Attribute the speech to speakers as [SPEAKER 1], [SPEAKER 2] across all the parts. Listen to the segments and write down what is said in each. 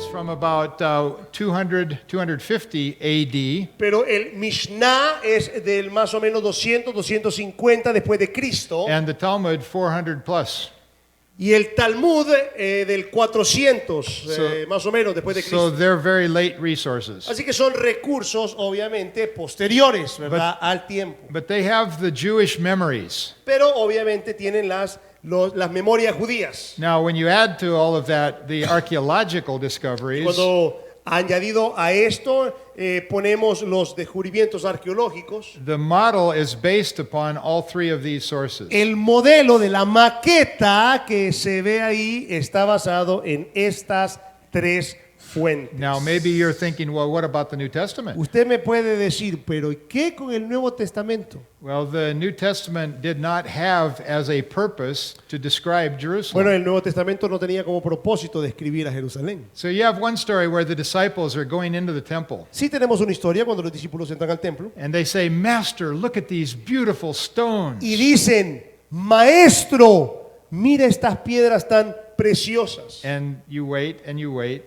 [SPEAKER 1] is from about 250 AD.
[SPEAKER 2] Pero el Mishnah es del más o menos 250 después de Cristo.
[SPEAKER 1] And the Talmud 400 plus.
[SPEAKER 2] Y el Talmud del 400 más o menos después de Cristo.
[SPEAKER 1] So they're very late resources.
[SPEAKER 2] Así que son recursos obviamente posteriores, ¿verdad? Al tiempo.
[SPEAKER 1] But they have the Jewish memories.
[SPEAKER 2] Pero obviamente tienen las memorias judías.
[SPEAKER 1] Now, when you add to all of that the archaeological discoveries,
[SPEAKER 2] Cuando añadido a esto ponemos los descubrimientos arqueológicos,
[SPEAKER 1] the model is based upon all three of these sources.
[SPEAKER 2] el modelo de la maqueta que se ve ahí está basado en estas tres fuentes.
[SPEAKER 1] Now, maybe you're thinking, well, what about the New Testament?
[SPEAKER 2] Usted me puede decir, pero ¿qué con el Nuevo Testamento?
[SPEAKER 1] Well, the New Testament did not have as a purpose to describe Jerusalem.
[SPEAKER 2] Bueno, el Nuevo Testamento no tenía como propósito describir a Jerusalén.
[SPEAKER 1] So you have one story where the disciples are going into the temple.
[SPEAKER 2] Sí tenemos una historia cuando los discípulos entran al templo
[SPEAKER 1] And they say, Master, look at these beautiful stones.
[SPEAKER 2] y dicen, Maestro, mira estas piedras tan preciosas.
[SPEAKER 1] And you wait and you wait.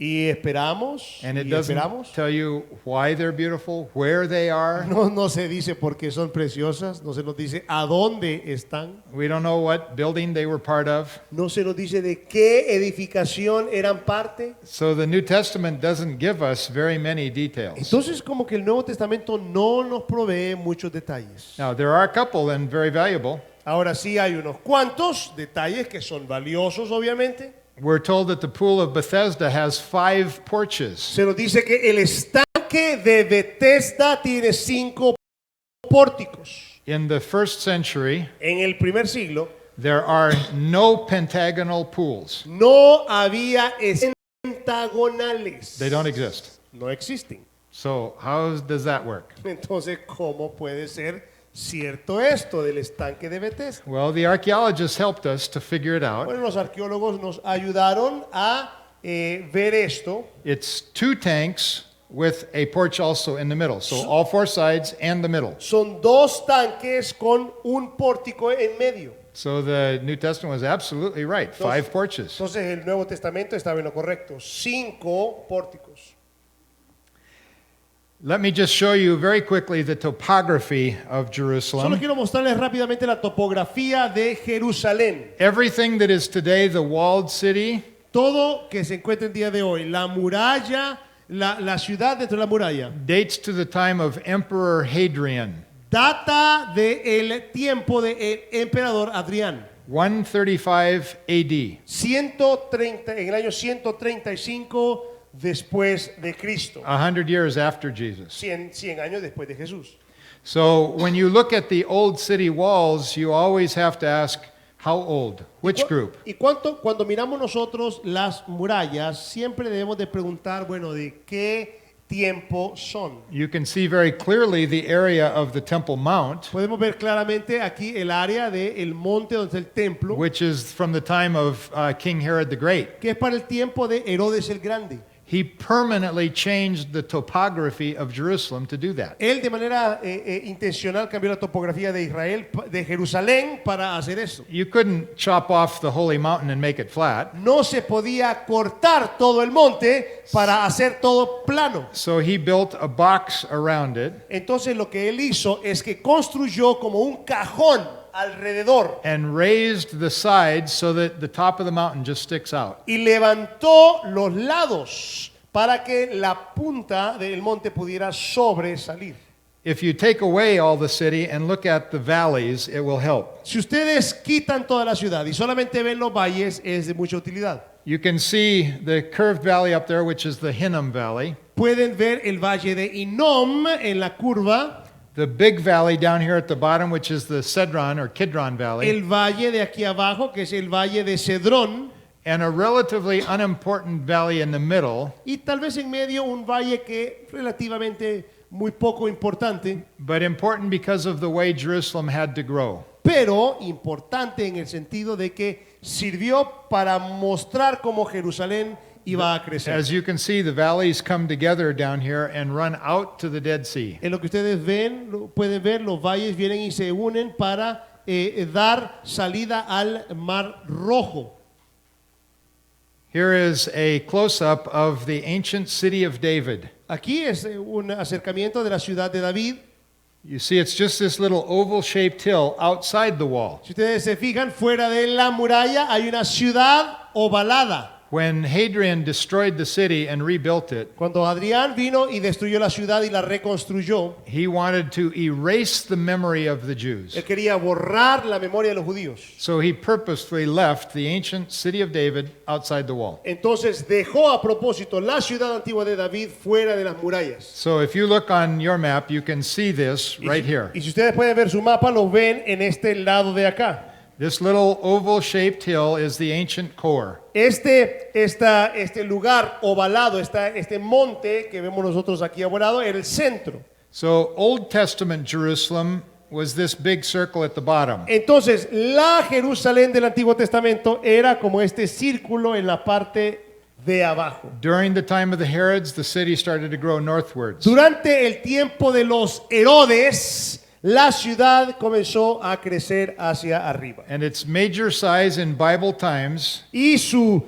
[SPEAKER 2] Y esperamos,
[SPEAKER 1] And it
[SPEAKER 2] y
[SPEAKER 1] doesn't
[SPEAKER 2] esperamos.
[SPEAKER 1] tell you why they're beautiful, where they are.
[SPEAKER 2] No se dice por qué son preciosas, no se nos dice a dónde están,
[SPEAKER 1] We don't know what building they were part of.
[SPEAKER 2] no se nos dice de qué edificación eran parte.
[SPEAKER 1] So the New Testament doesn't give us very many details.
[SPEAKER 2] Entonces como que el Nuevo Testamento no nos provee muchos detalles.
[SPEAKER 1] Now, there are a couple and very valuable.
[SPEAKER 2] Ahora sí hay unos cuantos detalles que son valiosos obviamente.
[SPEAKER 1] We're told that the pool of Bethesda has 5 porches.
[SPEAKER 2] Se nos dice que el estanque de Bethesda tiene 5 pórticos.
[SPEAKER 1] In the first century,
[SPEAKER 2] En el primer siglo
[SPEAKER 1] there are no pentagonal pools.
[SPEAKER 2] no había pentagonales.
[SPEAKER 1] They don't exist.
[SPEAKER 2] No existen.
[SPEAKER 1] So how does that work?
[SPEAKER 2] Entonces, ¿cómo puede ser cierto esto del estanque de Bethesda?
[SPEAKER 1] Well, the archaeologists helped us to figure it out.
[SPEAKER 2] Bueno, los arqueólogos nos ayudaron a ver esto.
[SPEAKER 1] It's 2 tanks with a porch also in the middle. So all 4 sides and the middle.
[SPEAKER 2] Son 2 tanques con un pórtico en medio.
[SPEAKER 1] So the New Testament was absolutely right. 5 porches.
[SPEAKER 2] Entonces el Nuevo Testamento estaba en lo correcto. 5 pórticos.
[SPEAKER 1] Let me just show you very quickly the topography of
[SPEAKER 2] Solo
[SPEAKER 1] Jerusalem.
[SPEAKER 2] quiero mostrarles rápidamente la topografía de Jerusalén.
[SPEAKER 1] Everything that is today the walled city
[SPEAKER 2] Todo que se encuentra el día de hoy, la muralla, la ciudad dentro de la muralla,
[SPEAKER 1] dates to the time of Emperor Hadrian,
[SPEAKER 2] data del tiempo del emperador Adrián.
[SPEAKER 1] 135 AD.
[SPEAKER 2] 130, en el año 135 después de Cristo.
[SPEAKER 1] 100 years after Jesus.
[SPEAKER 2] 100 años después de Jesús.
[SPEAKER 1] So when you look at the old city walls, you always have to ask, how old? Which group?
[SPEAKER 2] Y cuando miramos nosotros las murallas, siempre debemos de preguntar, bueno, ¿de qué tiempo son?
[SPEAKER 1] You can see very clearly the area of the Temple Mount,
[SPEAKER 2] Podemos ver claramente aquí el área del monte donde está el templo,
[SPEAKER 1] which is from the time of King Herod the Great.
[SPEAKER 2] que es para el tiempo de Herodes el Grande.
[SPEAKER 1] He permanently changed the topography of Jerusalem to do that.
[SPEAKER 2] Él de manera intencional cambió la topografía de Israel, de Jerusalén, para hacer eso.
[SPEAKER 1] You couldn't chop off the holy mountain and make it flat.
[SPEAKER 2] No se podía cortar todo el monte para hacer todo plano.
[SPEAKER 1] So he built a box around it
[SPEAKER 2] Entonces lo que él hizo es que construyó como un cajón alrededor
[SPEAKER 1] and raised the sides so that the top of the mountain just sticks out.
[SPEAKER 2] y levantó los lados para que la punta del monte pudiera sobresalir.
[SPEAKER 1] If you take away all the city and look at the valleys, it will help.
[SPEAKER 2] Si ustedes quitan toda la ciudad y solamente ven los valles, es de mucha utilidad.
[SPEAKER 1] You can see the curved valley up there, which is the Hinnom Valley.
[SPEAKER 2] Pueden ver el valle de Hinnom en la curva,
[SPEAKER 1] The big valley down here at the bottom, which is the Cedron or Kidron Valley.
[SPEAKER 2] el valle de aquí abajo, que es el valle de Cedrón,
[SPEAKER 1] And a relatively unimportant valley in the middle,
[SPEAKER 2] y tal vez en medio un valle que relativamente muy poco importante,
[SPEAKER 1] but important because of the way Jerusalem had to grow.
[SPEAKER 2] pero importante en el sentido de que sirvió para mostrar cómo Jerusalén iba a crecer.
[SPEAKER 1] As you can see, the valleys come together down here and run out to the Dead Sea.
[SPEAKER 2] En lo que ustedes ven, pueden ver, los valles vienen y se unen para dar salida al Mar Rojo.
[SPEAKER 1] Here is a close-up of the ancient city of David.
[SPEAKER 2] Aquí es un acercamiento de la ciudad de David.
[SPEAKER 1] You see, it's just this little oval-shaped hill outside the wall.
[SPEAKER 2] Si ustedes se fijan, fuera de la muralla hay una ciudad ovalada.
[SPEAKER 1] When Hadrian destroyed the city and rebuilt it,
[SPEAKER 2] Cuando Adrián vino y destruyó la ciudad y la reconstruyó,
[SPEAKER 1] he wanted to erase the memory of the Jews.
[SPEAKER 2] él quería borrar la memoria de los judíos.
[SPEAKER 1] So he purposefully left the ancient city of David outside the wall.
[SPEAKER 2] Entonces dejó a propósito la ciudad antigua de David fuera de las murallas.
[SPEAKER 1] So if you look on your map, you can see this right here.
[SPEAKER 2] Y si ustedes pueden ver su mapa, lo ven en este lado de acá.
[SPEAKER 1] This little oval-shaped hill is the ancient core.
[SPEAKER 2] Este lugar ovalado, este monte que vemos nosotros aquí ovalado, era el centro.
[SPEAKER 1] So Old Testament Jerusalem was this big circle at the bottom.
[SPEAKER 2] Entonces, la Jerusalén del Antiguo Testamento era como este círculo en la parte de abajo.
[SPEAKER 1] During the time of the Herods, the city started to grow northwards.
[SPEAKER 2] Durante el tiempo de los Herodes, la ciudad comenzó a crecer hacia arriba.
[SPEAKER 1] And its major size in Bible times
[SPEAKER 2] Y su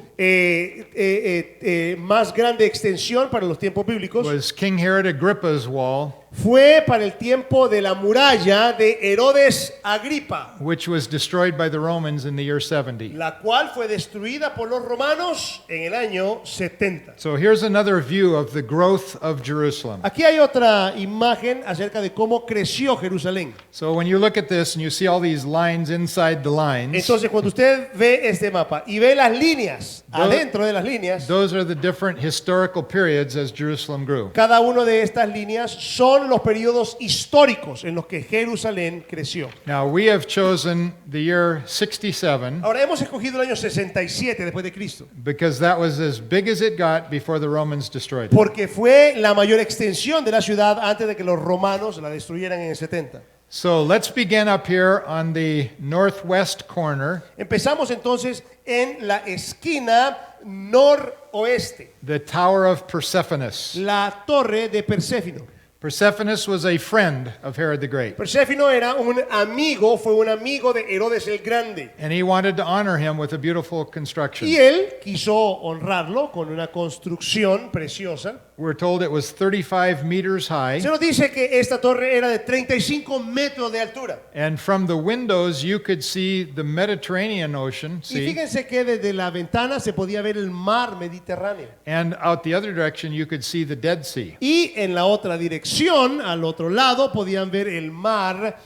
[SPEAKER 2] más grande extensión para los tiempos bíblicos
[SPEAKER 1] was King Herod Agrippa's wall,
[SPEAKER 2] fue para el tiempo de la muralla de Herodes Agripa,
[SPEAKER 1] which was destroyed by the Romans in the year 70.
[SPEAKER 2] la cual fue destruida por los romanos en el año 70.
[SPEAKER 1] So here's another view of the growth of Jerusalem.
[SPEAKER 2] Aquí hay otra imagen acerca de cómo creció Jerusalén.
[SPEAKER 1] So when you look at this and you see all these lines inside the lines,
[SPEAKER 2] Entonces, cuando usted ve este mapa y ve las líneas, adentro de las líneas,
[SPEAKER 1] those are the different historical periods as Jerusalem grew.
[SPEAKER 2] cada una de estas líneas son los periodos históricos en los que Jerusalén creció.
[SPEAKER 1] Now we have chosen the year 67
[SPEAKER 2] Ahora, hemos escogido el año 67 después de Cristo,
[SPEAKER 1] because that was as big as it got before the Romans destroyed it.
[SPEAKER 2] porque fue la mayor extensión de la ciudad antes de que los romanos la destruyeran en el 70.
[SPEAKER 1] So let's begin up here on the northwest corner,
[SPEAKER 2] Empezamos entonces en la esquina noroeste,
[SPEAKER 1] the Tower of Persepolis.
[SPEAKER 2] la torre de Perséfino.
[SPEAKER 1] Persepolis was a friend of Herod the Great,
[SPEAKER 2] Perséfino era un amigo, fue un amigo de Herodes el Grande.
[SPEAKER 1] and he wanted to honor him with a beautiful construction.
[SPEAKER 2] Y él quiso honrarlo con una construcción preciosa.
[SPEAKER 1] We're told it was 35 meters high,
[SPEAKER 2] Se nos dice que esta torre era de 35 metros de altura.
[SPEAKER 1] and from the windows you could see the Mediterranean Ocean,
[SPEAKER 2] Y fíjense que desde la ventana se podía ver el mar Mediterráneo.
[SPEAKER 1] and out the other direction you could see the Dead Sea.
[SPEAKER 2] Y en la otra dirección, al otro lado, podían ver el mar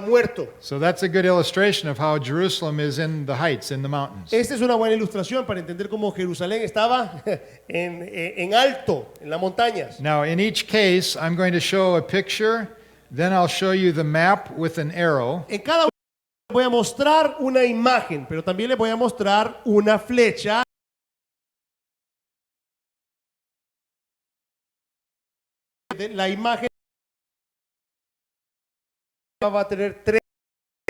[SPEAKER 2] muerto.
[SPEAKER 1] So that's a good illustration of how Jerusalem is in the heights, in the mountains.
[SPEAKER 2] Esta es una buena ilustración para entender cómo Jerusalén estaba en alto, en las montañas.
[SPEAKER 1] Now, in each case, I'm going to show a picture, then I'll show you the map with an arrow,
[SPEAKER 2] En cada uno voy a mostrar una imagen, pero también les voy a mostrar una flecha. La imagen va a tener tres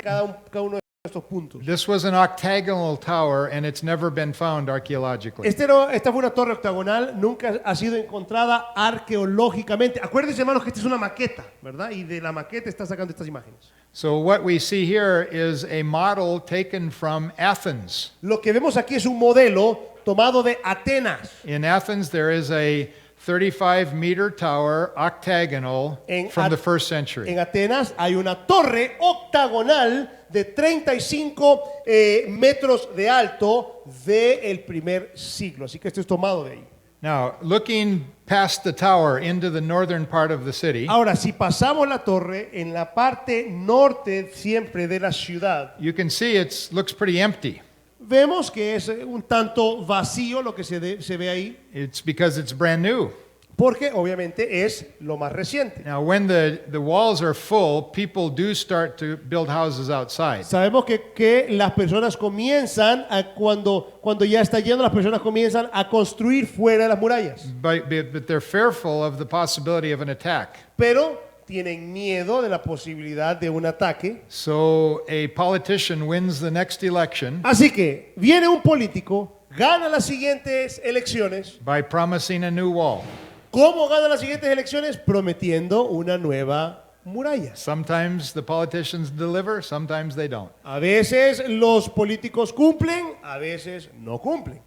[SPEAKER 2] cada uno de estos puntos.
[SPEAKER 1] This was an octagonal tower, and it's never been found archaeologically.
[SPEAKER 2] Esta fue una torre octagonal, nunca ha sido encontrada arqueológicamente. Acuérdense, hermanos, que esta es una maqueta, ¿verdad? Y de la maqueta está sacando estas imágenes.
[SPEAKER 1] So what we see here is a model taken from Athens.
[SPEAKER 2] Lo que vemos aquí es un modelo tomado de Atenas.
[SPEAKER 1] In Athens, there is a 35-meter tower, octagonal, from the first century.
[SPEAKER 2] En Atenas hay una torre octagonal de 35 metros de alto del primer siglo. Así que esto es tomado de ahí.
[SPEAKER 1] Now, looking past the tower into the northern part of the city,
[SPEAKER 2] Ahora, si pasamos la torre en la parte norte siempre de la ciudad,
[SPEAKER 1] you can see it looks pretty empty.
[SPEAKER 2] vemos que es un tanto vacío lo que se ve ahí,
[SPEAKER 1] It's because it's brand new.
[SPEAKER 2] porque obviamente es lo más reciente.
[SPEAKER 1] Now, when the walls are full, people do start to build houses outside.
[SPEAKER 2] Sabemos que las personas comienzan cuando ya está lleno, las personas comienzan a construir fuera de las murallas.
[SPEAKER 1] But they're fearful of the possibility of an attack.
[SPEAKER 2] Pero tienen miedo de la posibilidad de un ataque.
[SPEAKER 1] So a politician wins the next election
[SPEAKER 2] Así que viene un político, gana las siguientes elecciones.
[SPEAKER 1] by promising a new wall.
[SPEAKER 2] ¿Cómo gana las siguientes elecciones? Prometiendo una nueva muralla.
[SPEAKER 1] Sometimes the politicians deliver, sometimes they don't.
[SPEAKER 2] A veces los políticos cumplen, a veces no cumplen.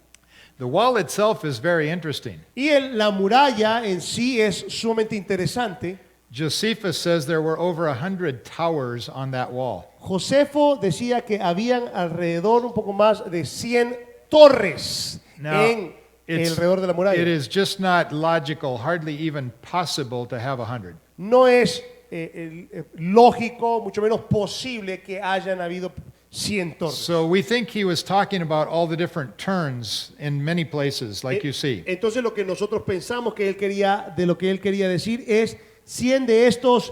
[SPEAKER 1] The wall itself is very interesting.
[SPEAKER 2] Y la muralla en sí es sumamente interesante.
[SPEAKER 1] Josephus says there were over 100 towers on that wall.
[SPEAKER 2] Josefo decía que habían alrededor un poco más de 100 torres
[SPEAKER 1] Now,
[SPEAKER 2] en alrededor de la muralla.
[SPEAKER 1] it is just not logical, hardly even possible to have 100.
[SPEAKER 2] No es lógico, mucho menos posible que hayan habido 100 torres.
[SPEAKER 1] So we think he was talking about all the different turns in many places, like you see.
[SPEAKER 2] Entonces lo que nosotros pensamos que lo que él quería decir es 100 de estos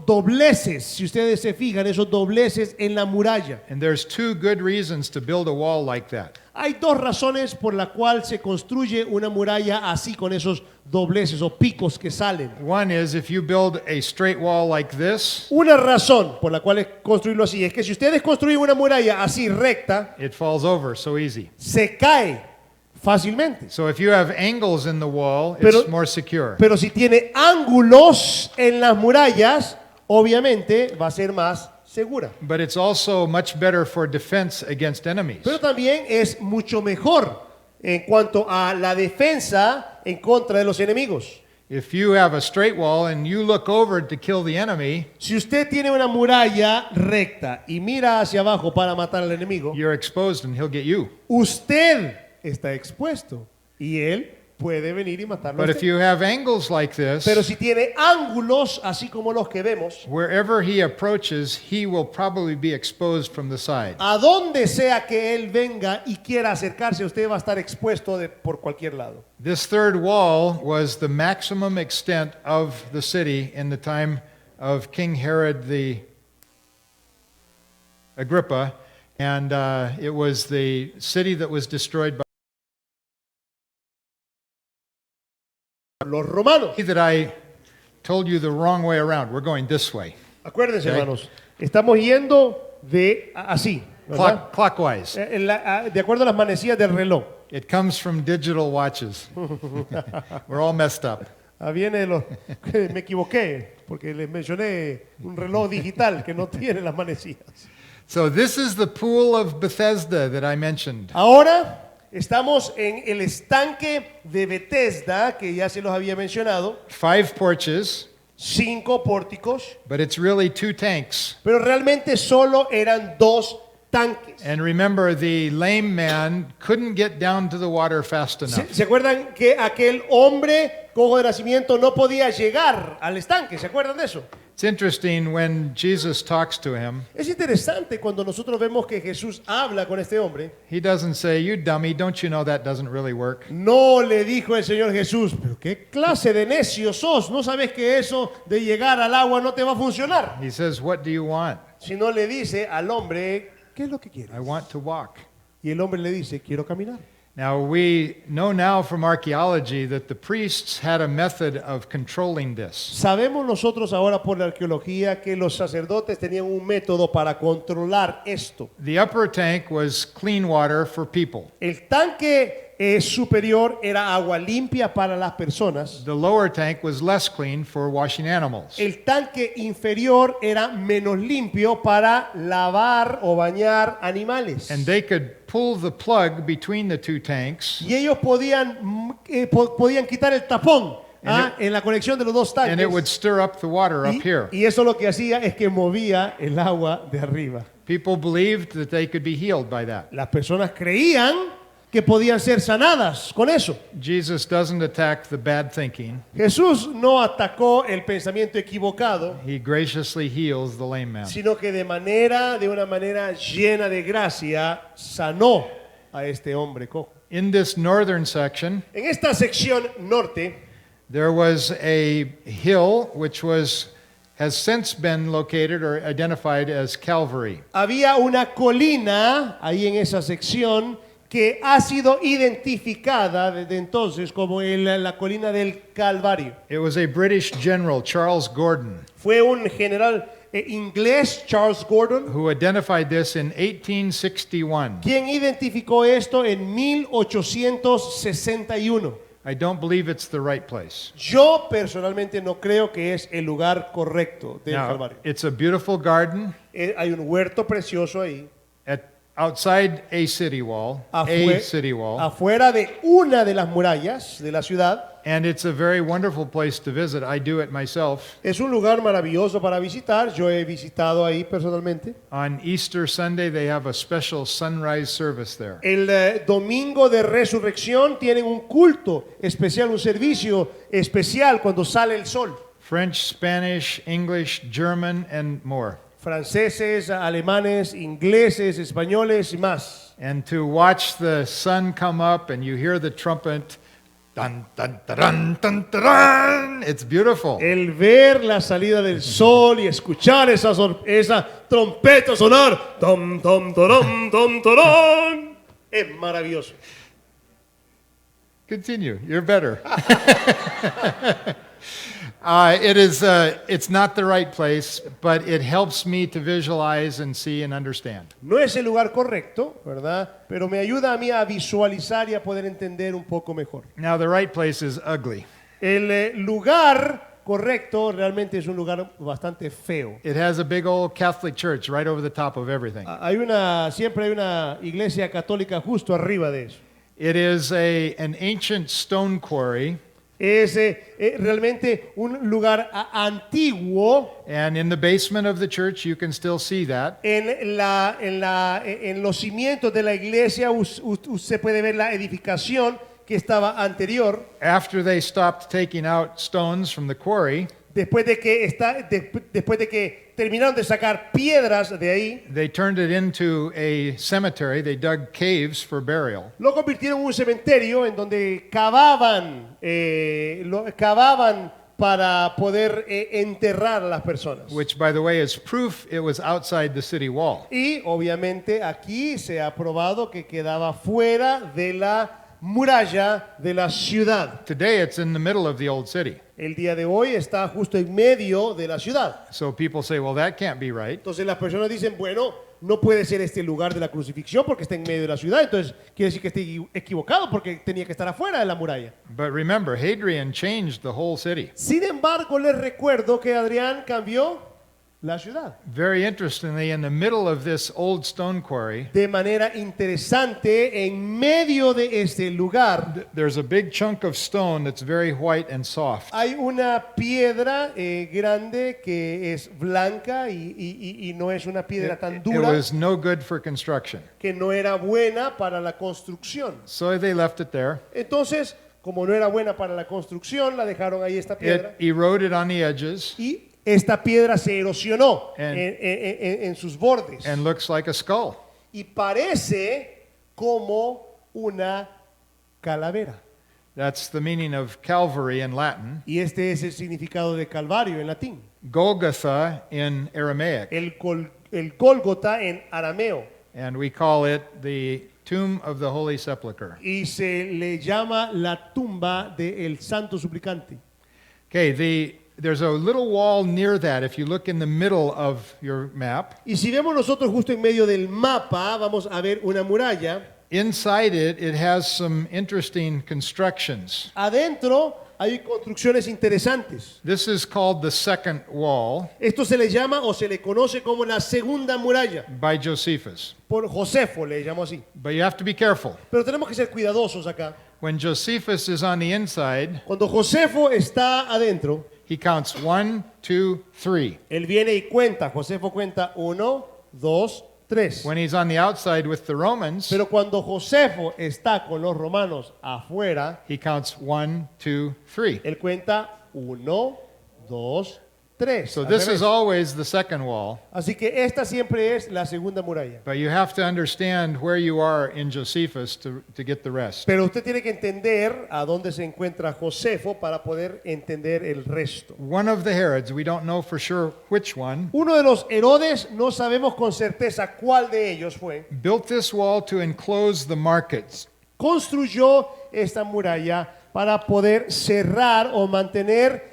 [SPEAKER 2] dobleces, si ustedes se fijan, esos dobleces en la muralla.
[SPEAKER 1] And there's two good reasons to build a wall like that.
[SPEAKER 2] Hay dos razones por la cual se construye una muralla así, con esos dobleces o picos que salen.
[SPEAKER 1] One is if you build a straight wall like this,
[SPEAKER 2] Una razón por la cual es construirlo así es que si ustedes construyen una muralla así recta,
[SPEAKER 1] it falls over so easy.
[SPEAKER 2] se cae fácilmente.
[SPEAKER 1] So if you have angles in the wall,
[SPEAKER 2] Pero-
[SPEAKER 1] it's more secure.
[SPEAKER 2] Pero si tiene ángulos en las murallas, obviamente va a ser más segura.
[SPEAKER 1] But it's also much better for defense against enemies.
[SPEAKER 2] Pero también es mucho mejor en cuanto a la defensa en contra de los enemigos.
[SPEAKER 1] If you have a straight wall and you look over to kill the enemy,
[SPEAKER 2] Si usted tiene una muralla recta y mira hacia abajo para matar al enemigo,
[SPEAKER 1] you're exposed and he'll get you.
[SPEAKER 2] usted está expuesto y él puede venir y matarlo a
[SPEAKER 1] But if
[SPEAKER 2] usted.
[SPEAKER 1] you have angles like this,
[SPEAKER 2] Pero si tiene ángulos así como los que vemos,
[SPEAKER 1] wherever he approaches, he will probably be exposed from the side.
[SPEAKER 2] a donde sea que él venga y quiera acercarse, usted va a estar expuesto por cualquier lado.
[SPEAKER 1] This third wall was the maximum extent of the city in the time of King Herod the Agrippa, and it was the city that was destroyed by
[SPEAKER 2] Los romanos,
[SPEAKER 1] that I told you the wrong way around. We're going this way,
[SPEAKER 2] acuérdense,
[SPEAKER 1] Ok.
[SPEAKER 2] hermanos, estamos yendo así, ¿verdad?
[SPEAKER 1] clockwise.
[SPEAKER 2] De acuerdo a las manecillas del reloj.
[SPEAKER 1] It comes from digital watches. We're all messed up.
[SPEAKER 2] Viene de los me equivoqué porque les mencioné un reloj digital que no tiene las manecillas.
[SPEAKER 1] So this is the pool of Bethesda that I mentioned.
[SPEAKER 2] Ahora estamos en el estanque de Bethesda, que ya se los había mencionado,
[SPEAKER 1] 5 porches,
[SPEAKER 2] 5 pórticos,
[SPEAKER 1] but it's really 2 tanks.
[SPEAKER 2] pero realmente solo eran 2 tanques.
[SPEAKER 1] And remember, the lame man couldn't get down to the water fast enough.
[SPEAKER 2] ¿Se acuerdan que aquel hombre cojo de nacimiento no podía llegar al estanque? ¿Se acuerdan de eso?
[SPEAKER 1] It's interesting when Jesus talks to him,
[SPEAKER 2] Es interesante cuando nosotros vemos que Jesús habla con este hombre.
[SPEAKER 1] he doesn't say, "You dummy, don't you know that doesn't really work?"
[SPEAKER 2] No le dijo el Señor Jesús, pero qué clase de necio sos, no sabes que eso de llegar al agua no te va a funcionar.
[SPEAKER 1] He says, "What do you want?"
[SPEAKER 2] Sino le dice al hombre, ¿qué es lo que quieres?
[SPEAKER 1] "I want to walk."
[SPEAKER 2] Y el hombre le dice, quiero caminar.
[SPEAKER 1] Now, we know now from archaeology that the priests had a method of controlling this.
[SPEAKER 2] Sabemos nosotros ahora por la arqueología que los sacerdotes tenían un método para controlar esto.
[SPEAKER 1] The upper tank was clean water for people.
[SPEAKER 2] El tanque superior era agua limpia para las personas.
[SPEAKER 1] The lower tank was less clean for washing animals.
[SPEAKER 2] El tanque inferior era menos limpio para lavar o bañar animales.
[SPEAKER 1] And they could pull the plug between the 2 tanks,
[SPEAKER 2] Y ellos podían quitar el tapón en la conexión de los 2 tanques.
[SPEAKER 1] and it would stir up the water up here.
[SPEAKER 2] Y eso lo que hacía es que movía el agua de arriba.
[SPEAKER 1] People believed that they could be healed by that.
[SPEAKER 2] Las personas creían que podían ser sanadas con eso.
[SPEAKER 1] Jesus doesn't attack the bad thinking.
[SPEAKER 2] Jesús no atacó el pensamiento equivocado,
[SPEAKER 1] He graciously heals the lame man.
[SPEAKER 2] sino que de una manera llena de gracia, sanó a este hombre cojo.
[SPEAKER 1] In this northern section,
[SPEAKER 2] En esta sección norte
[SPEAKER 1] there was a hill which has since been located or identified as Calvary.
[SPEAKER 2] había una colina ahí en esa sección que ha sido identificada desde entonces como la colina del Calvario.
[SPEAKER 1] It was a British general, Charles Gordon,
[SPEAKER 2] Fue un general inglés, Charles Gordon,
[SPEAKER 1] who identified this in 1861.
[SPEAKER 2] quien identificó esto en 1861.
[SPEAKER 1] I don't believe it's the right place.
[SPEAKER 2] Yo personalmente no creo que es el lugar correcto del
[SPEAKER 1] Now,
[SPEAKER 2] Calvario.
[SPEAKER 1] it's a beautiful garden.
[SPEAKER 2] Hay un huerto precioso ahí.
[SPEAKER 1] outside a city wall,
[SPEAKER 2] afuera de una de las murallas de la ciudad.
[SPEAKER 1] and it's a very wonderful place to visit. I do it myself.
[SPEAKER 2] Es un lugar maravilloso para visitar. Yo he visitado ahí personalmente.
[SPEAKER 1] On Easter Sunday, they have a special sunrise service there.
[SPEAKER 2] El domingo de resurrección tienen un culto especial, un servicio especial cuando sale el sol.
[SPEAKER 1] French, Spanish, English, German, and more.
[SPEAKER 2] Franceses, alemanes, ingleses, españoles y más.
[SPEAKER 1] And to watch the sun come up and you hear the trumpet, dun, dun, dun, dun, dun, dun, it's beautiful.
[SPEAKER 2] El ver la salida del sol y escuchar esa trompeta sonar, tom, tom, torom, tom, torom, es maravilloso.
[SPEAKER 1] Continue, you're better. It's not the right place, but it helps me to visualize and see and understand.
[SPEAKER 2] No es el lugar correcto, ¿verdad? Pero me ayuda a mí a visualizar y a poder entender un poco mejor.
[SPEAKER 1] Now, the right place is ugly.
[SPEAKER 2] El lugar correcto realmente es un lugar bastante feo.
[SPEAKER 1] It has a big old Catholic church right over the top of everything.
[SPEAKER 2] Siempre hay una iglesia católica justo arriba de eso.
[SPEAKER 1] It is an ancient stone quarry.
[SPEAKER 2] Es realmente un lugar antiguo.
[SPEAKER 1] And in the basement of the church, you can still see that.
[SPEAKER 2] En los cimientos de la iglesia usted puede ver la edificación que estaba anterior.
[SPEAKER 1] After they stopped taking out stones from the quarry,
[SPEAKER 2] después de que terminaron de sacar piedras de ahí,
[SPEAKER 1] they turned it into a cemetery. They dug caves for burial.
[SPEAKER 2] Lo convirtieron en un cementerio en donde cavaban para poder enterrar a las personas.
[SPEAKER 1] Which, by the way, is proof it was outside the city wall.
[SPEAKER 2] Y obviamente aquí se ha probado que quedaba fuera de la muralla de la ciudad.
[SPEAKER 1] Today, it's in the middle of the old city.
[SPEAKER 2] El día de hoy está justo en medio de la ciudad.
[SPEAKER 1] So people say, well, that can't be right.
[SPEAKER 2] Entonces las personas dicen, bueno, no puede ser este el lugar de la crucifixión porque está en medio de la ciudad. Entonces quiere decir que estoy equivocado porque tenía que estar afuera de la muralla.
[SPEAKER 1] But remember, Hadrian changed the whole city.
[SPEAKER 2] Sin embargo, les recuerdo que Adrián cambió la ciudad.
[SPEAKER 1] Very interestingly, in the middle of this old stone quarry,
[SPEAKER 2] De manera interesante, en medio de este lugar,
[SPEAKER 1] there's a big chunk of stone that's very white and soft.
[SPEAKER 2] hay una piedra grande que es blanca y no es una piedra tan
[SPEAKER 1] It
[SPEAKER 2] dura,
[SPEAKER 1] was no good for construction.
[SPEAKER 2] que no era buena para la construcción.
[SPEAKER 1] So they left it there.
[SPEAKER 2] Entonces, como no era buena para la construcción, la dejaron ahí esta
[SPEAKER 1] It
[SPEAKER 2] piedra
[SPEAKER 1] eroded on the edges
[SPEAKER 2] y esta piedra se erosionó
[SPEAKER 1] And-
[SPEAKER 2] en sus bordes
[SPEAKER 1] and looks like a skull.
[SPEAKER 2] y parece como una calavera.
[SPEAKER 1] That's the meaning of Calvary in Latin.
[SPEAKER 2] Y este es el significado de Calvario en latín.
[SPEAKER 1] Golgotha in Aramaic.
[SPEAKER 2] El Gólgota en arameo.
[SPEAKER 1] And we call it the tomb of the Holy Sepulchre.
[SPEAKER 2] Y se le llama la tumba del santo suplicante.
[SPEAKER 1] Okay, there's a little wall near that if you look in the middle of your map.
[SPEAKER 2] Y si vemos nosotros justo en medio del mapa, vamos a ver una muralla.
[SPEAKER 1] Inside it has some interesting constructions.
[SPEAKER 2] Adentro hay construcciones interesantes.
[SPEAKER 1] This is called the second wall
[SPEAKER 2] Esto se le llama o se le conoce como la segunda muralla.
[SPEAKER 1] by Josephus.
[SPEAKER 2] Por Josefo le llamó así.
[SPEAKER 1] But you have to be careful.
[SPEAKER 2] Pero tenemos que ser cuidadosos acá.
[SPEAKER 1] When Josephus is on the inside,
[SPEAKER 2] Cuando Josefo está adentro,
[SPEAKER 1] he counts 1, 2, 3.
[SPEAKER 2] él viene y cuenta. Josefo cuenta 1, 2, 3.
[SPEAKER 1] When he's on the outside with the Romans,
[SPEAKER 2] Pero cuando Josefo está con los romanos afuera,
[SPEAKER 1] he counts 1, 2, 3.
[SPEAKER 2] él cuenta 1, 2, 3.
[SPEAKER 1] So
[SPEAKER 2] Al
[SPEAKER 1] this
[SPEAKER 2] revés.
[SPEAKER 1] is always the second wall.
[SPEAKER 2] Así que esta siempre es la segunda muralla.
[SPEAKER 1] But you have to understand where you are in Josephus to get the rest.
[SPEAKER 2] Pero usted tiene que entender a dónde se encuentra Josefo para poder entender el resto.
[SPEAKER 1] One of the Herods, we don't know for sure which one,
[SPEAKER 2] Uno de los Herodes, no sabemos con certeza cuál de ellos fue,
[SPEAKER 1] built this wall to enclose the markets.
[SPEAKER 2] construyó esta muralla para poder cerrar o mantener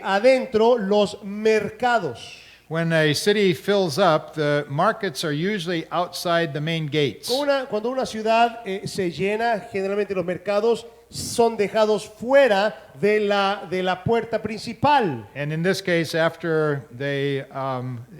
[SPEAKER 2] adentro los mercados.
[SPEAKER 1] When a city fills up, the markets are usually outside the main gates.
[SPEAKER 2] Cuando una ciudad se llena, generalmente los mercados son dejados fuera de la puerta principal.
[SPEAKER 1] And in this case, after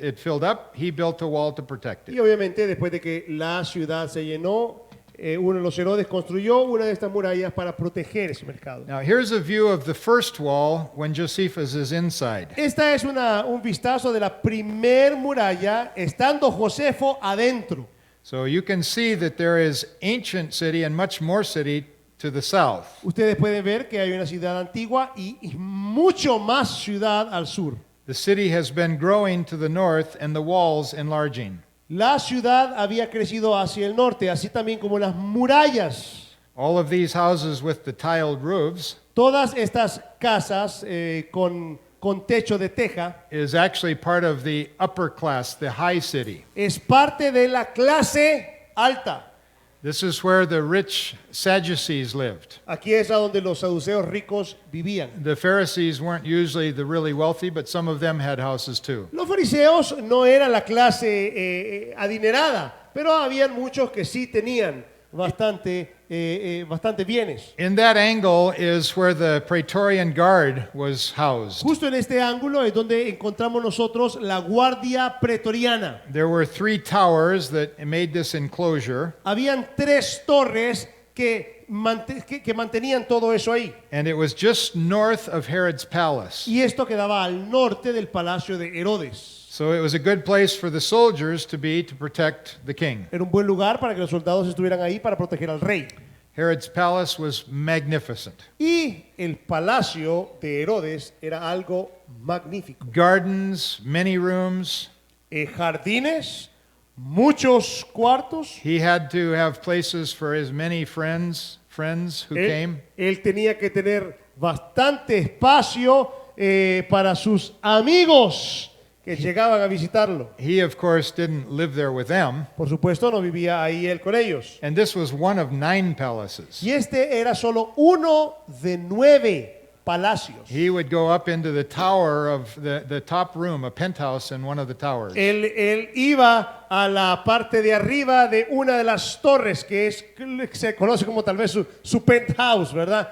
[SPEAKER 1] it filled up, he built a wall to protect
[SPEAKER 2] Y
[SPEAKER 1] it.
[SPEAKER 2] obviamente después de que la ciudad se llenó, uno de los Herodes construyó una de estas murallas para proteger ese mercado.
[SPEAKER 1] Now, here's a view of the first wall when Josephus is inside.
[SPEAKER 2] Esta es un vistazo de la primer muralla estando Josefo adentro.
[SPEAKER 1] So you can see that there is ancient city and much more city to the south.
[SPEAKER 2] Ustedes pueden ver que hay una ciudad antigua y mucho más ciudad al sur.
[SPEAKER 1] The city has been growing to the north and the walls enlarging.
[SPEAKER 2] La ciudad había crecido hacia el norte, así también como las murallas.
[SPEAKER 1] All of these houses with the tiled roofs
[SPEAKER 2] Todas estas casas con techo de teja
[SPEAKER 1] is actually part of the upper class, the high city.
[SPEAKER 2] es parte de la clase alta.
[SPEAKER 1] This is where the rich Sadducees lived.
[SPEAKER 2] Aquí es a donde los saduceos ricos vivían.
[SPEAKER 1] The Pharisees weren't usually the really wealthy, but some of them had houses too.
[SPEAKER 2] Los fariseos no eran la clase adinerada, pero habían muchos que sí tenían bastante bienes.
[SPEAKER 1] In that angle is where the Praetorian Guard was housed.
[SPEAKER 2] Justo en este ángulo es donde encontramos nosotros la guardia pretoriana.
[SPEAKER 1] There were 3 towers that made this enclosure,
[SPEAKER 2] Habían 3 torres que mantenían todo eso ahí.
[SPEAKER 1] and it was just north of Herod's palace.
[SPEAKER 2] Y esto quedaba al norte del palacio de Herodes.
[SPEAKER 1] So it was a good place for the soldiers to be to protect the king.
[SPEAKER 2] Era un buen lugar para que los soldados estuvieran ahí para proteger al rey.
[SPEAKER 1] Herod's palace was magnificent.
[SPEAKER 2] Y el palacio de Herodes era algo magnífico.
[SPEAKER 1] Gardens, many rooms.
[SPEAKER 2] Jardines, muchos cuartos.
[SPEAKER 1] He had to have places for his many friends who came.
[SPEAKER 2] Él tenía que tener bastante espacio para sus amigos que llegaban a visitarlo.
[SPEAKER 1] He, of course, didn't live there with them.
[SPEAKER 2] Por supuesto, no vivía ahí él con ellos.
[SPEAKER 1] And this was one of 9 palaces.
[SPEAKER 2] Y este era solo uno de 9 palacios.
[SPEAKER 1] He would go up into the tower of the top room, a penthouse in one of the towers.
[SPEAKER 2] Él iba a la parte de arriba de una de las torres que se conoce como tal vez su penthouse, ¿verdad?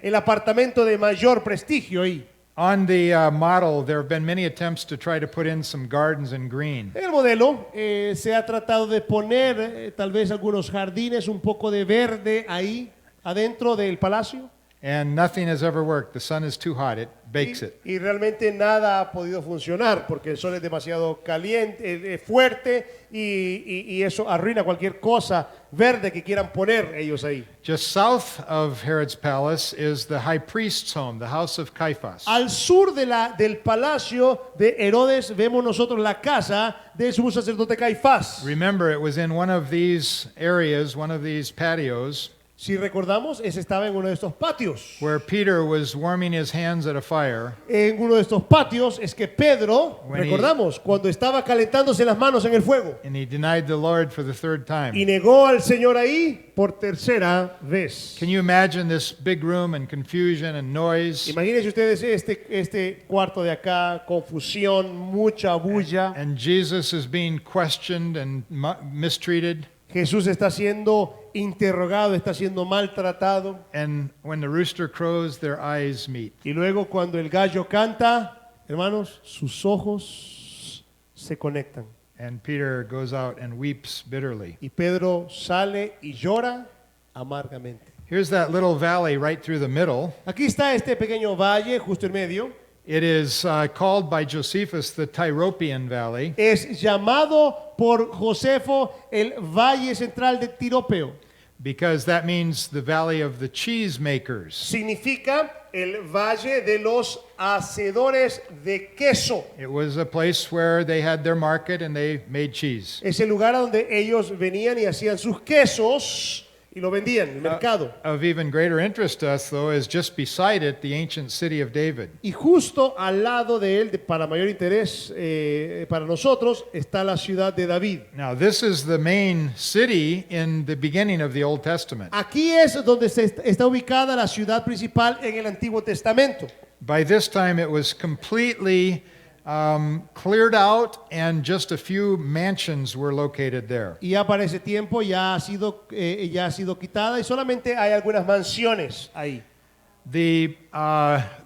[SPEAKER 2] El apartamento de mayor prestigio ahí.
[SPEAKER 1] On the model, there have been many attempts to try to put in some gardens in green.
[SPEAKER 2] En el modelo se ha tratado de poner tal vez algunos jardines, un poco de verde ahí adentro del palacio.
[SPEAKER 1] And nothing has ever worked. The sun is too hot. It bakes it.
[SPEAKER 2] Y realmente nada ha podido funcionar porque el sol es demasiado caliente, fuerte y eso arruina cualquier cosa verde que quieran poner ellos ahí.
[SPEAKER 1] Just south of Herod's palace is the high priest's home, the house of Caiaphas.
[SPEAKER 2] Al sur del palacio de Herodes vemos nosotros la casa del sumo sacerdote Caifás.
[SPEAKER 1] Remember, it was in one of these areas, one of these patios,
[SPEAKER 2] Si recordamos, ese estaba en uno de estos patios.
[SPEAKER 1] where Peter was warming his hands at a fire.
[SPEAKER 2] En uno de estos patios es que Pedro,
[SPEAKER 1] When he-
[SPEAKER 2] recordamos, cuando estaba calentándose las manos en el fuego
[SPEAKER 1] And he denied the Lord for the 3rd time.
[SPEAKER 2] y negó al Señor ahí por tercera vez.
[SPEAKER 1] Can you imagine this big room and confusion and noise?
[SPEAKER 2] Imagínense ustedes este cuarto de acá, confusión, mucha bulla.
[SPEAKER 1] And Jesus is being questioned and mistreated.
[SPEAKER 2] Jesús está siendo interrogado, está siendo maltratado.
[SPEAKER 1] And when the rooster crows, their eyes meet.
[SPEAKER 2] Y luego cuando el gallo canta, hermanos, sus ojos se conectan.
[SPEAKER 1] And Peter goes out and weeps bitterly.
[SPEAKER 2] Y Pedro sale y llora amargamente.
[SPEAKER 1] Here's that little valley right through the middle.
[SPEAKER 2] Aquí está este pequeño valle justo en medio.
[SPEAKER 1] It is called by Josephus the Tyropian Valley.
[SPEAKER 2] Es llamado por Josefo el Valle Central de Tiropeo.
[SPEAKER 1] Because that means the valley of the cheesemakers.
[SPEAKER 2] Significa el Valle de los Hacedores de Queso.
[SPEAKER 1] It was a place where they had their market and they made cheese.
[SPEAKER 2] Es el lugar a donde ellos venían y hacían sus quesos y lo vendían en el mercado.
[SPEAKER 1] Of even greater interest to us, though, is just beside it, the ancient city of David.
[SPEAKER 2] Y justo al lado de él, para mayor interés para nosotros, está la ciudad de David.
[SPEAKER 1] Now, this is the main city in the beginning of the Old Testament.
[SPEAKER 2] Aquí es donde está ubicada la ciudad principal en el Antiguo Testamento.
[SPEAKER 1] By this time, it was completely cleared out, and just a few mansions were located there.
[SPEAKER 2] Y ya para ese tiempo ya ha sido quitada y solamente hay algunas mansiones ahí.
[SPEAKER 1] The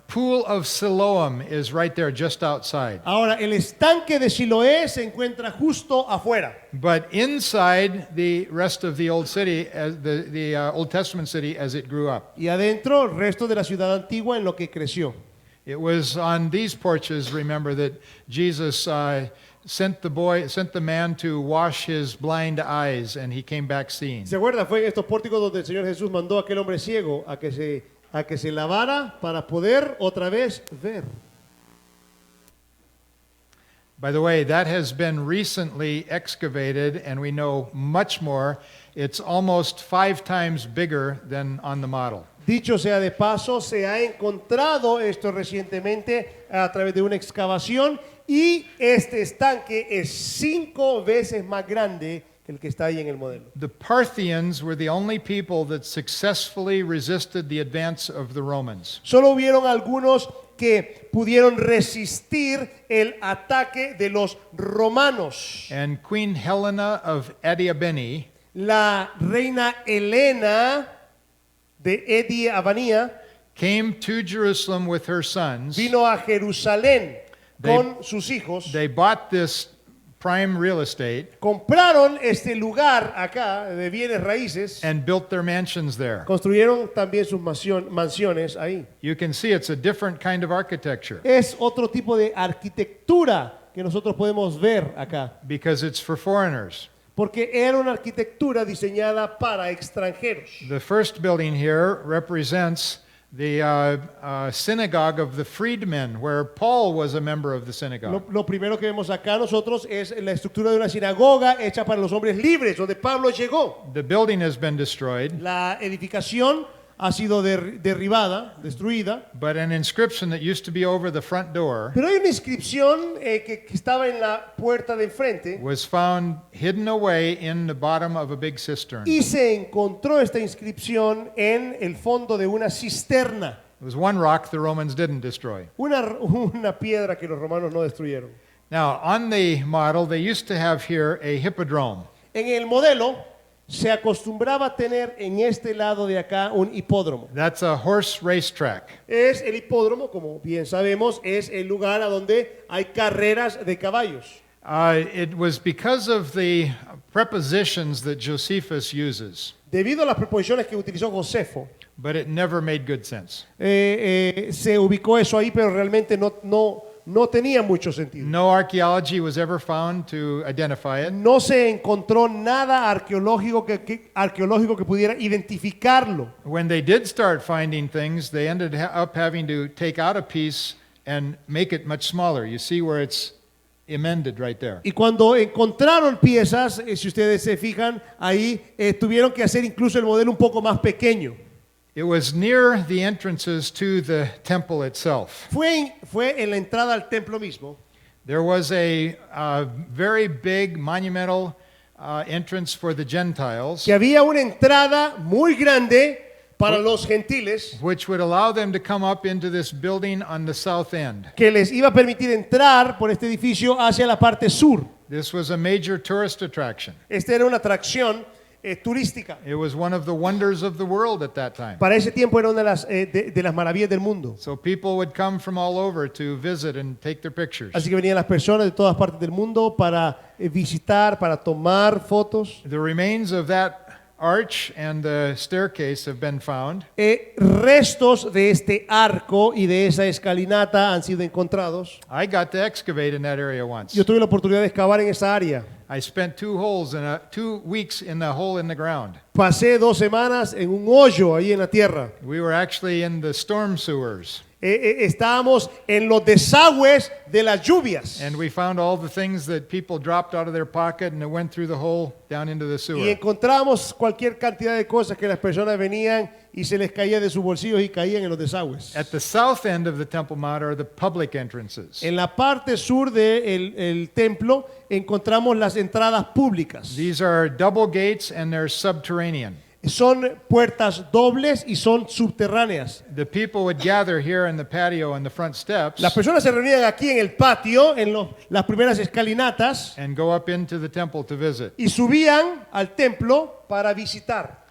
[SPEAKER 1] pool of Siloam is right there, just outside.
[SPEAKER 2] Ahora, el estanque de Siloé se encuentra justo afuera.
[SPEAKER 1] But inside the rest of the old city, as the Old Testament city, as it grew up,
[SPEAKER 2] Y adentro, el resto de la ciudad antigua en lo que creció.
[SPEAKER 1] it was on these porches. Remember that Jesus sent the man to wash his blind eyes, and he came back seeing.
[SPEAKER 2] ¿Se acuerda? Fue en estos pórticos donde el Señor Jesús mandó a aquel hombre ciego a que se lavara para poder otra vez ver.
[SPEAKER 1] By the way, that has been recently excavated, and we know much more. It's almost 5 times bigger than on the model.
[SPEAKER 2] Dicho sea de paso, se ha encontrado esto recientemente a través de una excavación y este estanque es 5 veces más grande que el que está ahí en el modelo.
[SPEAKER 1] The Parthians were the only people that successfully resisted the advance of the Romans.
[SPEAKER 2] Solo hubieron algunos que pudieron resistir el ataque de los romanos.
[SPEAKER 1] And Queen Helena of Adiabene
[SPEAKER 2] La reina Helena de Ediabanía
[SPEAKER 1] came to Jerusalem with her sons.
[SPEAKER 2] vino a Jerusalén con sus hijos.
[SPEAKER 1] They bought this prime real estate
[SPEAKER 2] Compraron este lugar acá de bienes raíces.
[SPEAKER 1] and built their mansions there.
[SPEAKER 2] Construyeron también sus mansiones ahí.
[SPEAKER 1] You can see it's a different kind of architecture
[SPEAKER 2] Es otro tipo de arquitectura que nosotros podemos ver acá.
[SPEAKER 1] because it's for foreigners.
[SPEAKER 2] Porque era una arquitectura diseñada para extranjeros.
[SPEAKER 1] The first building here represents the synagogue of the freedmen, where Paul was a member of the synagogue.
[SPEAKER 2] Lo primero que vemos acá nosotros es la estructura de una sinagoga hecha para los hombres libres, donde Pablo llegó.
[SPEAKER 1] The building has been destroyed,
[SPEAKER 2] La edificación ha sido derribada, destruida.
[SPEAKER 1] but an inscription that used to be over the front door
[SPEAKER 2] Pero hay una inscripción que estaba en la puerta de enfrente
[SPEAKER 1] was found hidden away in the bottom of a big cistern.
[SPEAKER 2] y se encontró esta inscripción en el fondo de una cisterna.
[SPEAKER 1] It was one rock the Romans didn't destroy.
[SPEAKER 2] Una piedra que los romanos no destruyeron.
[SPEAKER 1] Now, on the model, they used to have here a hippodrome.
[SPEAKER 2] En el modelo se acostumbraba a tener en este lado de acá un hipódromo.
[SPEAKER 1] That's a horse racetrack.
[SPEAKER 2] Es el hipódromo, como bien sabemos, es el lugar a donde hay carreras de caballos.
[SPEAKER 1] It was because of the prepositions that Josephus uses,
[SPEAKER 2] Debido a las preposiciones que utilizó Josefo,
[SPEAKER 1] but it never made good sense.
[SPEAKER 2] se ubicó eso ahí, pero realmente no tenía mucho sentido.
[SPEAKER 1] No archaeology was ever found to identify it.
[SPEAKER 2] No se encontró nada arqueológico que pudiera identificarlo.
[SPEAKER 1] When they did start finding things, they ended up having to take out a piece and make it much smaller. You see where it's amended right there.
[SPEAKER 2] Y cuando encontraron piezas, si ustedes se fijan, ahí tuvieron que hacer incluso el modelo un poco más pequeño.
[SPEAKER 1] It was near the entrances to the temple itself.
[SPEAKER 2] Fue en la entrada al templo mismo.
[SPEAKER 1] There was a very big monumental entrance for the Gentiles,
[SPEAKER 2] Que había una entrada muy grande para los gentiles
[SPEAKER 1] which would allow them to come up into this building on the south end.
[SPEAKER 2] que les iba a permitir entrar por este edificio hacia la parte sur.
[SPEAKER 1] This was a major tourist attraction.
[SPEAKER 2] Esta era una atracción turística.
[SPEAKER 1] It was one of the wonders of the world at that time.
[SPEAKER 2] Para ese tiempo era una de las maravillas del mundo.
[SPEAKER 1] So people would come from all over to visit and take their pictures.
[SPEAKER 2] Así que venían las personas de todas partes del mundo para visitar, para tomar fotos.
[SPEAKER 1] The remains of that arch and the staircase have been found.
[SPEAKER 2] Restos de este arco y de esa escalinata han sido encontrados.
[SPEAKER 1] I got to excavate in that area once.
[SPEAKER 2] Yo tuve la oportunidad de excavar en esa área.
[SPEAKER 1] I spent 2 weeks in the hole in the ground.
[SPEAKER 2] Pasé 2 semanas en un hoyo ahí en la tierra.
[SPEAKER 1] We were actually in the storm sewers.
[SPEAKER 2] Estábamos en los desagües de las lluvias.
[SPEAKER 1] And we found all the things that people dropped out of their pocket and it went through the hole down into the
[SPEAKER 2] Y
[SPEAKER 1] sewer.
[SPEAKER 2] encontramos cualquier cantidad de cosas que las personas venían y se les caía de sus bolsillos y caían en los desagües.
[SPEAKER 1] At the south end of the Temple Mount are the public entrances.
[SPEAKER 2] En la parte sur del templo encontramos las entradas públicas.
[SPEAKER 1] These are double gates and they're subterranean.
[SPEAKER 2] son puertas dobles y son subterráneas.
[SPEAKER 1] The people would gather here in the patio and the front steps
[SPEAKER 2] Las personas se reunían aquí en el patio, en las primeras escalinatas,
[SPEAKER 1] and go up into the temple to visit.
[SPEAKER 2] y subían al templo para visitar.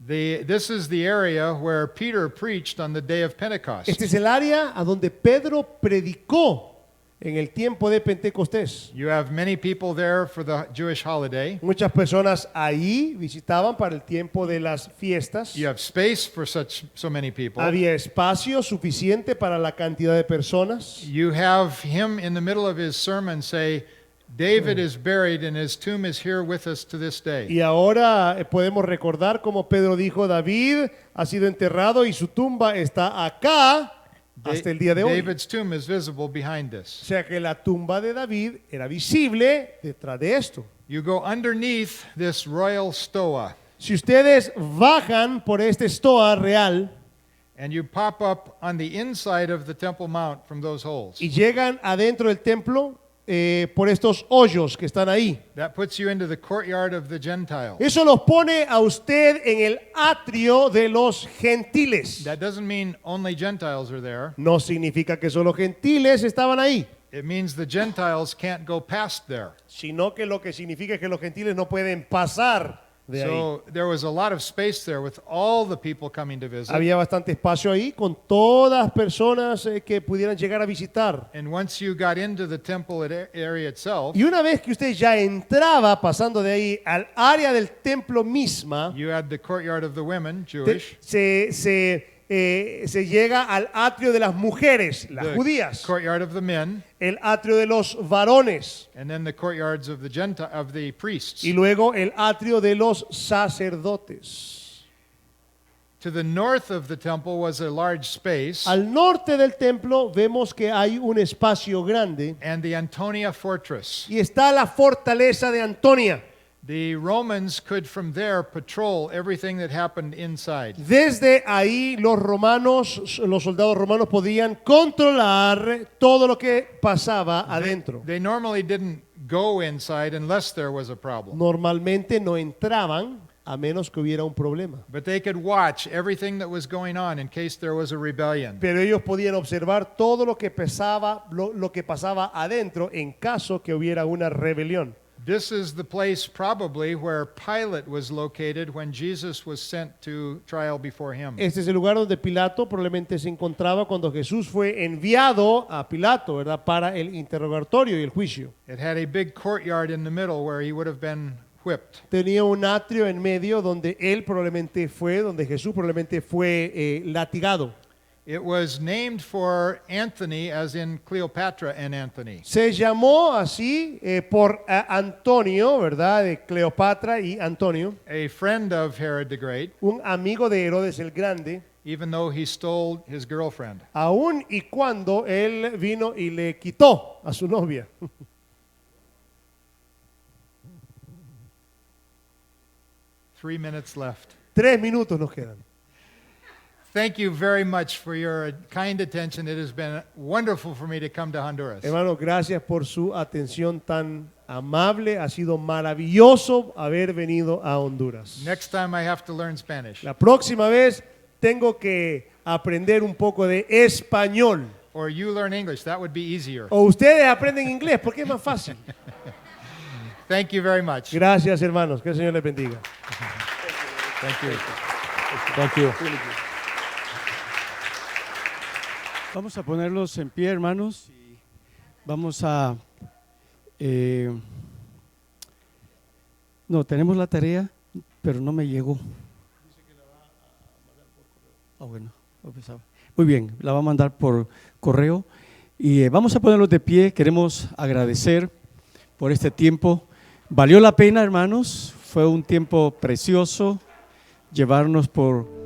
[SPEAKER 1] This is the area where Peter preached on the day of Pentecost.
[SPEAKER 2] Este es el área a donde Pedro predicó en el tiempo de Pentecostés.
[SPEAKER 1] You have many people there for the Jewish holiday.
[SPEAKER 2] Muchas personas ahí visitaban para el tiempo de las fiestas.
[SPEAKER 1] You have space for so many people.
[SPEAKER 2] Había espacio suficiente para la cantidad de personas.
[SPEAKER 1] You have him in the middle of his sermon say, David is buried and his tomb is here with us to this day.
[SPEAKER 2] Y ahora podemos recordar como Pedro dijo, David ha sido enterrado y su tumba está acá hasta el día de hoy.
[SPEAKER 1] David's tomb is visible behind
[SPEAKER 2] O
[SPEAKER 1] this.
[SPEAKER 2] sea que la tumba de David era visible detrás de esto.
[SPEAKER 1] You go underneath this royal stoa
[SPEAKER 2] Si ustedes bajan por este stoa real
[SPEAKER 1] and you pop up on the inside of the Temple Mount from those holes.
[SPEAKER 2] y llegan adentro del templo por estos hoyos que están ahí,
[SPEAKER 1] That puts you into the courtyard of the Gentiles.
[SPEAKER 2] eso los pone a usted en el atrio de los gentiles.
[SPEAKER 1] That doesn't mean only Gentiles are there.
[SPEAKER 2] No significa que solo gentiles estaban ahí,
[SPEAKER 1] It means the Gentiles can't go past there.
[SPEAKER 2] sino que lo que significa es que los gentiles no pueden pasar de ahí.
[SPEAKER 1] So there was a lot of space there with all the people coming to visit.
[SPEAKER 2] Había bastante espacio ahí con todas las personas que pudieran llegar a visitar.
[SPEAKER 1] And once you got into the temple area itself,
[SPEAKER 2] Y una vez que usted ya entraba pasando de ahí al área del templo misma,
[SPEAKER 1] you had the courtyard of the women, Jewish,
[SPEAKER 2] se llega al atrio de las mujeres, las
[SPEAKER 1] the
[SPEAKER 2] judías,
[SPEAKER 1] courtyard of the men,
[SPEAKER 2] el atrio de los varones
[SPEAKER 1] and then the courtyards of the priests.
[SPEAKER 2] y luego el atrio de los sacerdotes.
[SPEAKER 1] To the north of the temple was a large space,
[SPEAKER 2] Al norte del templo vemos que hay un espacio grande
[SPEAKER 1] and the Antonia fortress.
[SPEAKER 2] y está la fortaleza de Antonia.
[SPEAKER 1] The Romans could from there patrol everything that happened inside.
[SPEAKER 2] Desde ahí los soldados romanos podían controlar todo lo que pasaba adentro.
[SPEAKER 1] They normally didn't go inside unless there was a problem.
[SPEAKER 2] Normalmente no entraban a menos que hubiera un problema.
[SPEAKER 1] But they could watch everything that was going on in case there was a rebellion.
[SPEAKER 2] Pero ellos podían observar todo lo que lo que pasaba adentro en caso que hubiera una rebelión.
[SPEAKER 1] This is the place probably where Pilate was located when Jesus was sent to trial before him.
[SPEAKER 2] Este es el lugar donde Pilato probablemente se encontraba cuando Jesús fue enviado a Pilato, ¿verdad? Para el interrogatorio y el juicio.
[SPEAKER 1] It had a big courtyard in the middle where he would have been whipped.
[SPEAKER 2] Tenía un atrio en medio donde donde Jesús probablemente fue latigado.
[SPEAKER 1] It was named for Anthony, as in Cleopatra and Anthony.
[SPEAKER 2] Se llamó así por Antonio, ¿verdad? De Cleopatra y Antonio,
[SPEAKER 1] A friend of Herod the Great,
[SPEAKER 2] un amigo de Herodes el Grande,
[SPEAKER 1] even though he stole his girlfriend.
[SPEAKER 2] aun y cuando él vino y le quitó a su novia.
[SPEAKER 1] 3 minutes left.
[SPEAKER 2] 3 minutos nos quedan.
[SPEAKER 1] Thank you very much for your kind attention. It has been wonderful for me to come to Honduras.
[SPEAKER 2] Hermano, gracias por su atención tan amable. Ha sido maravilloso haber venido a Honduras.
[SPEAKER 1] Next time I have to learn Spanish.
[SPEAKER 2] La próxima vez tengo que aprender un poco de español.
[SPEAKER 1] Or you learn English. That would be easier.
[SPEAKER 2] O ustedes aprenden inglés porque es más fácil.
[SPEAKER 1] Thank you very much.
[SPEAKER 2] Gracias, hermanos. Que el Señor les bendiga.
[SPEAKER 1] Thank you.
[SPEAKER 3] Thank you. Vamos a ponerlos en pie, hermanos, y vamos a... no, tenemos la tarea, pero no me llegó. Ah, bueno, lo pensaba. Muy bien, la va a mandar por correo. Y vamos a ponerlos de pie. Queremos agradecer por este tiempo. Valió la pena, hermanos. Fue un tiempo precioso llevarnos por...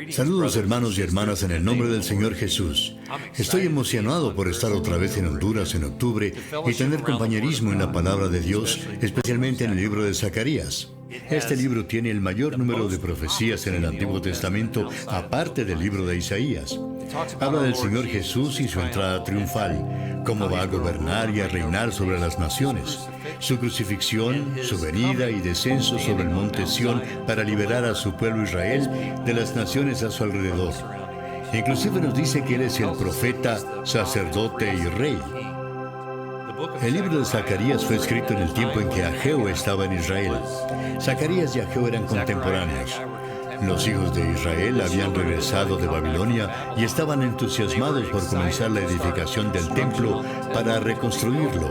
[SPEAKER 4] Saludos hermanos y hermanas en el nombre del Señor Jesús. Estoy emocionado por estar otra vez en Honduras en octubre y tener compañerismo en la palabra de Dios, especialmente en el libro de Zacarías. Este libro tiene el mayor número de profecías en el Antiguo Testamento, aparte del libro de Isaías. Habla del Señor Jesús y su entrada triunfal, cómo va a gobernar y a reinar sobre las naciones, su crucifixión, su venida y descenso sobre el monte Sión para liberar a su pueblo Israel de las naciones a su alrededor. Inclusive nos dice que Él es el profeta, sacerdote y rey. El libro de Zacarías fue escrito en el tiempo en que Ageo estaba en Israel. Zacarías y Ageo eran contemporáneos. Los hijos de Israel habían regresado de Babilonia y estaban entusiasmados por comenzar la edificación del templo para reconstruirlo.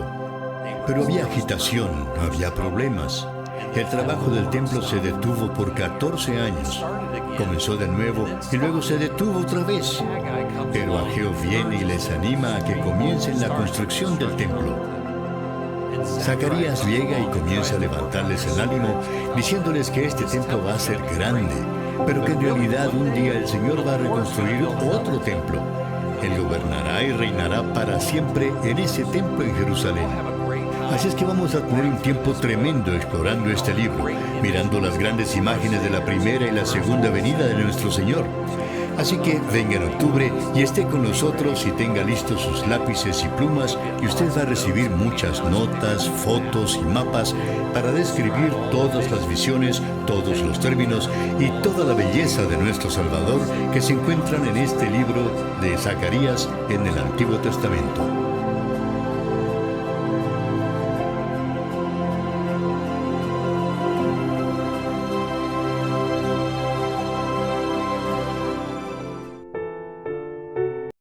[SPEAKER 4] Pero había agitación, había problemas. El trabajo del templo se detuvo por 14 años. Comenzó de nuevo y luego se detuvo otra vez. Pero Ageo viene y les anima a que comiencen la construcción del templo. Zacarías llega y comienza a levantarles el ánimo, diciéndoles que este templo va a ser grande, pero que en realidad un día el Señor va a reconstruir otro templo. Él gobernará y reinará para siempre en ese templo en Jerusalén. Así es que vamos a tener un tiempo tremendo explorando este libro, mirando las grandes imágenes de la primera y la segunda venida de nuestro Señor. Así que venga en octubre y esté con nosotros y tenga listos sus lápices y plumas, y usted va a recibir muchas notas, fotos y mapas para describir todas las visiones, todos los términos y toda la belleza de nuestro Salvador que se encuentran en este libro de Zacarías en el Antiguo Testamento.